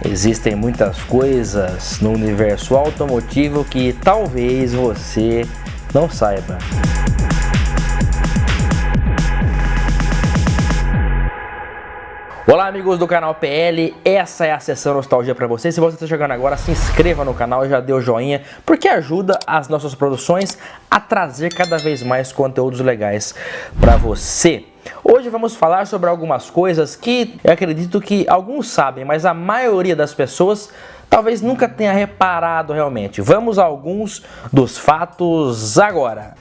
Existem muitas coisas no universo automotivo que talvez você não saiba. Olá amigos do canal PL, essa é a sessão nostalgia para você. Se você está chegando agora, se inscreva no canal e já dê o joinha, porque ajuda as nossas produções a trazer cada vez mais conteúdos legais para você. Hoje vamos falar sobre algumas coisas que eu acredito que alguns sabem, mas a maioria das pessoas talvez nunca tenha reparado realmente. Vamos a alguns dos fatos agora.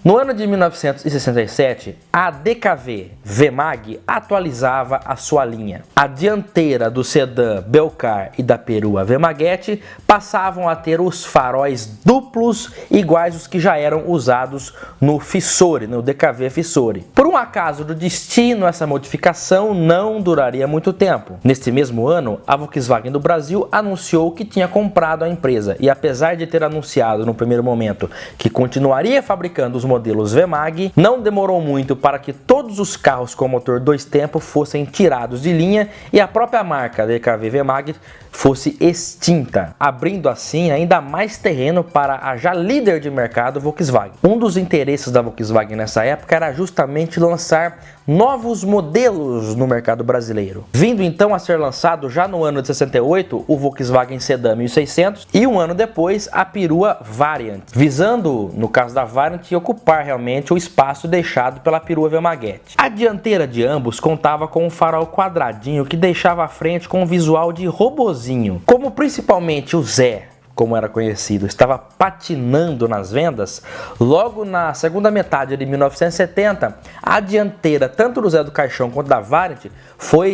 No ano de 1967, a DKV VMAG atualizava a sua linha. A dianteira do sedã Belcar e da perua VMAGete passavam a ter os faróis duplos iguais aos que já eram usados no Fissore, no DKV Fissore. Por um acaso do destino, essa modificação não duraria muito tempo. Neste mesmo ano, a Volkswagen do Brasil anunciou que tinha comprado a empresa e, apesar de ter anunciado no primeiro momento que continuaria fabricando os modelos VMAG, não demorou muito para que todos os carros com motor 2 tempos fossem tirados de linha e a própria marca DKV VMAG fosse extinta, abrindo assim ainda mais terreno para a já líder de mercado Volkswagen. Um dos interesses da Volkswagen nessa época era justamente lançar novos modelos no mercado brasileiro. Vindo então a ser lançado já no ano de 68 o Volkswagen Sedã 1600 e um ano depois a perua Variant, visando, no caso da Variant, ocupar realmente o espaço deixado pela perua VMAGete. A dianteira de ambos contava com um farol quadradinho que deixava a frente com um visual de robozinho. Como principalmente o Zé, como era conhecido, estava patinando nas vendas, logo na segunda metade de 1970, a dianteira, tanto do Zé do Caixão quanto da Variant,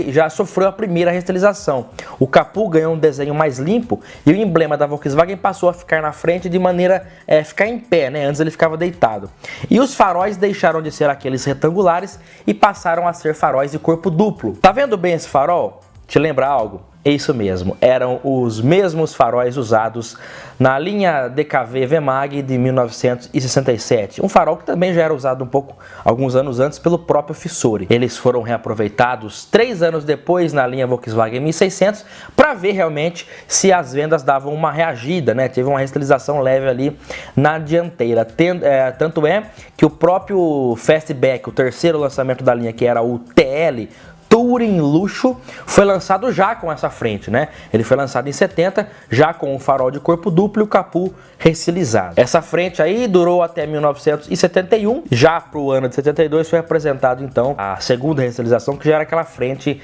já sofreu a primeira restilização. O capô ganhou um desenho mais limpo e o emblema da Volkswagen passou a ficar na frente de maneira ficar em pé, né? Antes ele ficava deitado. E os faróis deixaram de ser aqueles retangulares e passaram a ser faróis de corpo duplo. Tá vendo bem esse farol? Te lembra algo? É isso mesmo, eram os mesmos faróis usados na linha DKV VMAG de 1967. Um farol que também já era usado alguns anos antes pelo próprio Fissore. Eles foram reaproveitados 3 anos depois na linha Volkswagen 1600 para ver realmente se as vendas davam uma reagida, né? Teve uma restilização leve ali na dianteira. Tanto é que o próprio Fastback, o terceiro lançamento da linha, que era o TL, Touring Luxo, foi lançado já com essa frente, né? Ele foi lançado em 70, já com o farol de corpo duplo e o capô restilizado. Essa frente aí durou até 1971, já para o ano de 72 foi apresentado então a segunda restilização, que já era aquela frente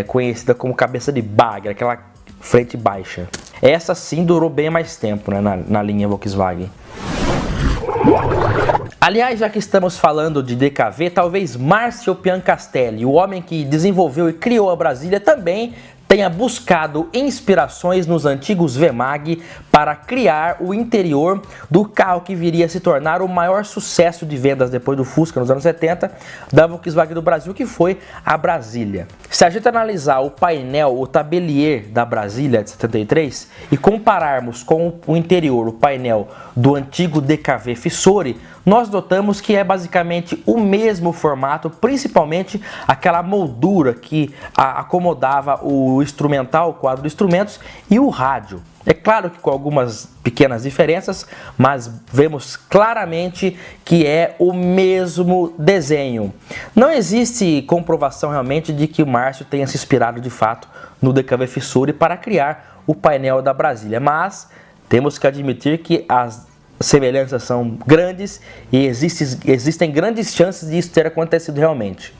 conhecida como cabeça de bagre, aquela frente baixa. Essa sim durou bem mais tempo, né, na linha Volkswagen. Aliás, já que estamos falando de DKV, talvez Márcio Piancastelli, o homem que desenvolveu e criou a Brasília, também tenha buscado inspirações nos antigos VMAG para criar o interior do carro que viria a se tornar o maior sucesso de vendas depois do Fusca nos anos 70 da Volkswagen do Brasil, que foi a Brasília. Se a gente analisar o painel, o tabelier da Brasília de 73 e compararmos com o interior, o painel do antigo DKV Fissore, nós notamos que é basicamente o mesmo formato, principalmente aquela moldura que acomodava o instrumental, o quadro de instrumentos e o rádio. É claro que com algumas pequenas diferenças, mas vemos claramente que é o mesmo desenho. Não existe comprovação realmente de que o Márcio tenha se inspirado de fato no DKV Fissore para criar o painel da Brasília, mas temos que admitir que as semelhanças são grandes e existem grandes chances de isso ter acontecido realmente.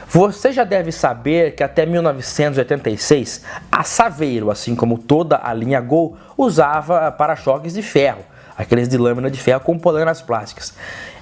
Você já deve saber que até 1986 a Saveiro, assim como toda a linha Gol, usava para-choques de ferro, aqueles de lâmina de ferro com polainas plásticas.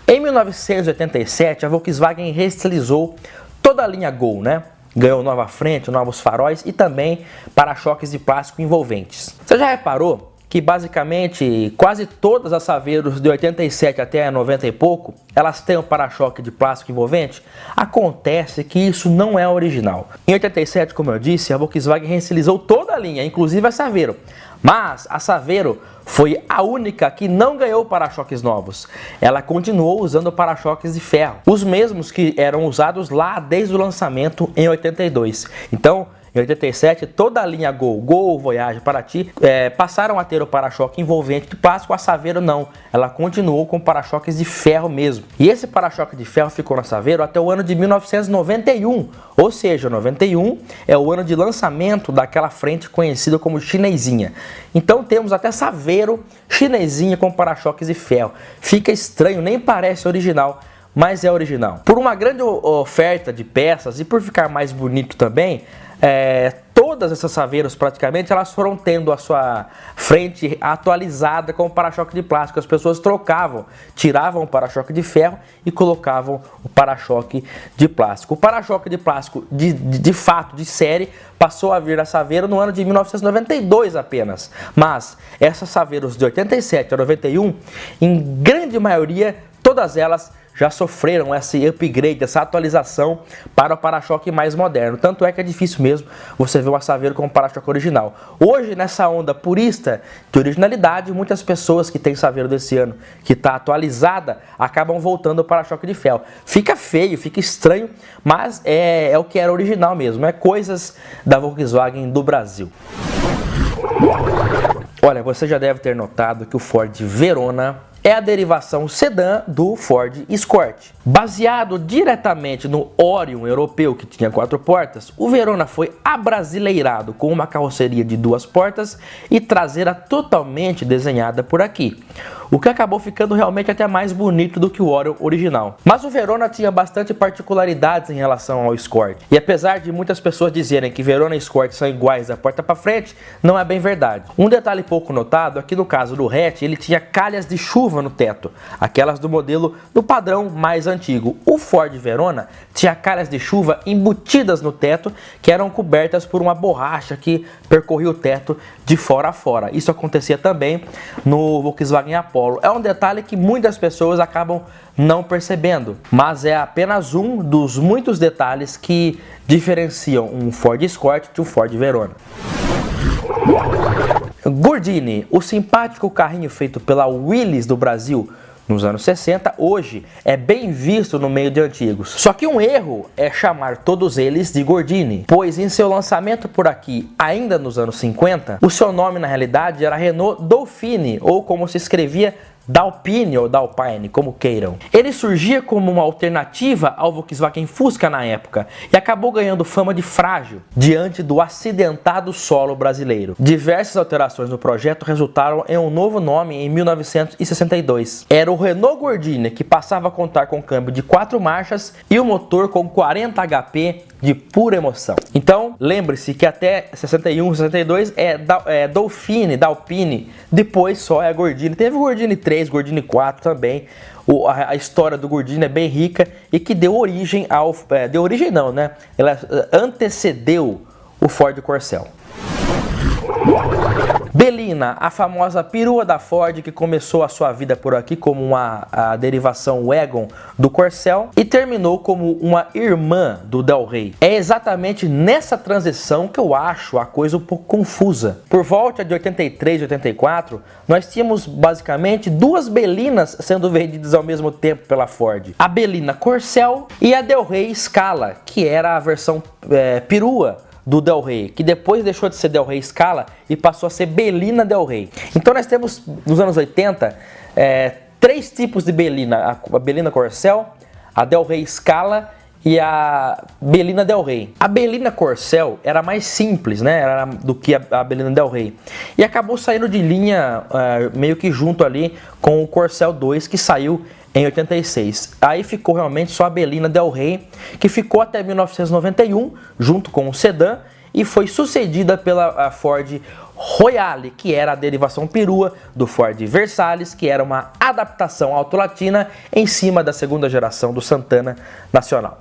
Em 1987 a Volkswagen restilizou toda a linha Gol, né? Ganhou nova frente, novos faróis e também para-choques de plástico envolventes. Você já reparou que basicamente quase todas as Saveiros de 87 até 90 e pouco, elas têm um para-choque de plástico envolvente? Acontece que isso não é original. Em 87, como eu disse, a Volkswagen restilizou toda a linha, inclusive a Saveiro. Mas a Saveiro foi a única que não ganhou para-choques novos. Ela continuou usando para-choques de ferro, os mesmos que eram usados lá desde o lançamento em 82. Então, em 87, toda a linha Gol, Voyage, Paraty passaram a ter o para-choque envolvente de plástico. A Saveiro não, ela continuou com para-choques de ferro mesmo. E esse para-choque de ferro ficou na Saveiro até o ano de 1991, ou seja, 91 é o ano de lançamento daquela frente conhecida como chinesinha. Então temos até Saveiro chinesinha com para-choques de ferro. Fica estranho, nem parece original, mas é original. Por uma grande oferta de peças e por ficar mais bonito também, todas essas Saveiros praticamente elas foram tendo a sua frente atualizada com o para-choque de plástico. As pessoas trocavam, tiravam o para-choque de ferro e colocavam o para-choque de plástico. O para-choque de plástico de fato, de série, passou a vir a Saveiro no ano de 1992 apenas. Mas essas Saveiros de 87 a 91, em grande maioria, todas elas já sofreram esse upgrade, essa atualização para o para-choque mais moderno. Tanto é que é difícil mesmo você ver uma Saveiro com um para-choque original. Hoje, nessa onda purista de originalidade, muitas pessoas que têm Saveiro desse ano, que está atualizada, acabam voltando ao para-choque de ferro. Fica feio, fica estranho, mas é o que era original mesmo. É coisas da Volkswagen do Brasil. Olha, você já deve ter notado que o Ford Verona é a derivação sedã do Ford Escort. Baseado diretamente no Orion europeu, que tinha 4 portas, o Verona foi abrasileirado com uma carroceria de 2 portas e traseira totalmente desenhada por aqui, o que acabou ficando realmente até mais bonito do que o Orion original. Mas o Verona tinha bastante particularidades em relação ao Escort, e apesar de muitas pessoas dizerem que Verona e Escort são iguais da porta para frente, não é bem verdade. Um detalhe pouco notado é que no caso do hatch, ele tinha calhas de chuva no teto, aquelas do modelo do padrão mais antigo. O Ford Verona tinha calhas de chuva embutidas no teto, que eram cobertas por uma borracha que percorria o teto de fora a fora. Isso acontecia também no Volkswagen Apollo. É um detalhe que muitas pessoas acabam não percebendo, mas é apenas um dos muitos detalhes que diferenciam um Ford Escort de um Ford Verona. Gordini, o simpático carrinho feito pela Willys do Brasil nos anos 60, hoje é bem visto no meio de antigos. Só que um erro é chamar todos eles de Gordini, pois em seu lançamento por aqui, ainda nos anos 50, o seu nome na realidade era Renault Dauphine, ou como se escrevia, Dalpine ou Dalpine, como queiram. Ele surgia como uma alternativa ao Volkswagen Fusca na época e acabou ganhando fama de frágil diante do acidentado solo brasileiro. Diversas alterações no projeto resultaram em um novo nome em 1962. Era o Renault Gordini, que passava a contar com câmbio de 4 marchas e um motor com 40 HP de pura emoção. Então, lembre-se que até 61, 62 é Dauphine, Dalpine, depois só é Gordini. Teve o Gordini 3, Gordini 4 também. A história do Gordini é bem rica e que deu origem ao... deu origem não, né? Ela antecedeu o Ford Corcel. Belina, a famosa perua da Ford que começou a sua vida por aqui como a derivação wagon do Corcel e terminou como uma irmã do Del Rey. É exatamente nessa transição que eu acho a coisa um pouco confusa. Por volta de 83 e 84, nós tínhamos basicamente 2 Belinas sendo vendidas ao mesmo tempo pela Ford. A Belina Corcel e a Del Rey Scala, que era a versão perua do Del Rey, que depois deixou de ser Del Rey Scala e passou a ser Belina Del Rey. Então nós temos, nos anos 80, 3 tipos de Belina: a Belina Corcel, a Del Rey Scala e a Belina Del Rey. A Belina Corcel era mais simples, né, do que a Belina Del Rey, e acabou saindo de linha meio que junto ali com o Corcel 2, que saiu em 86. Aí ficou realmente só a Belina Del Rey, que ficou até 1991 junto com o sedã e foi sucedida pela Ford Royale, que era a derivação perua do Ford Versalles, que era uma adaptação autolatina em cima da segunda geração do Santana Nacional.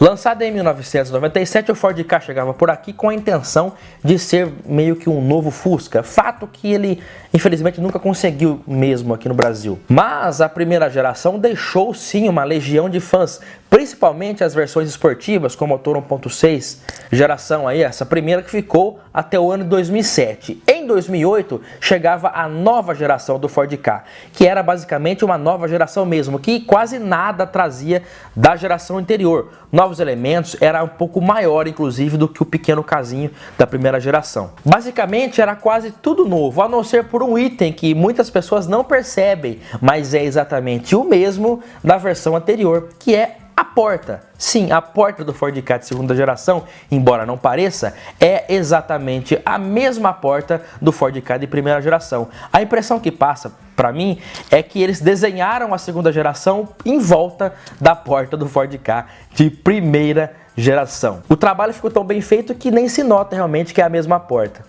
Lançado em 1997, o Ford Ka chegava por aqui com a intenção de ser meio que um novo Fusca, fato que ele infelizmente nunca conseguiu mesmo aqui no Brasil. Mas a primeira geração deixou sim uma legião de fãs, principalmente as versões esportivas com motor 1.6 geração aí, essa primeira que ficou até o ano de 2007. Em 2008 chegava a nova geração do Ford Ka, que era basicamente uma nova geração mesmo, que quase nada trazia da geração anterior. Novos elementos, era um pouco maior inclusive do que o pequeno Kazinho da primeira geração. Basicamente era quase tudo novo, a não ser por um item que muitas pessoas não percebem, mas é exatamente o mesmo da versão anterior, que é a porta. Sim, a porta do Ford Ka de segunda geração, embora não pareça, é exatamente a mesma porta do Ford Ka de primeira geração. A impressão que passa para mim é que eles desenharam a segunda geração em volta da porta do Ford Ka de primeira geração. O trabalho ficou tão bem feito que nem se nota realmente que é a mesma porta.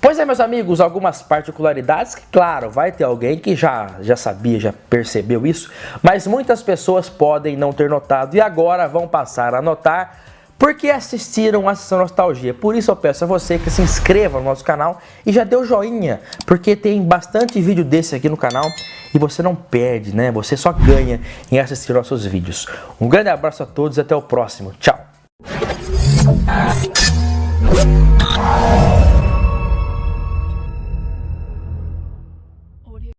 Pois é, meus amigos, algumas particularidades que, claro, vai ter alguém que já sabia, já percebeu isso, mas muitas pessoas podem não ter notado e agora vão passar a notar porque assistiram a Sessão Nostalgia. Por isso eu peço a você que se inscreva no nosso canal e já dê o joinha, porque tem bastante vídeo desse aqui no canal e você não perde, né? Você só ganha em assistir nossos vídeos. Um grande abraço a todos e até o próximo. Tchau!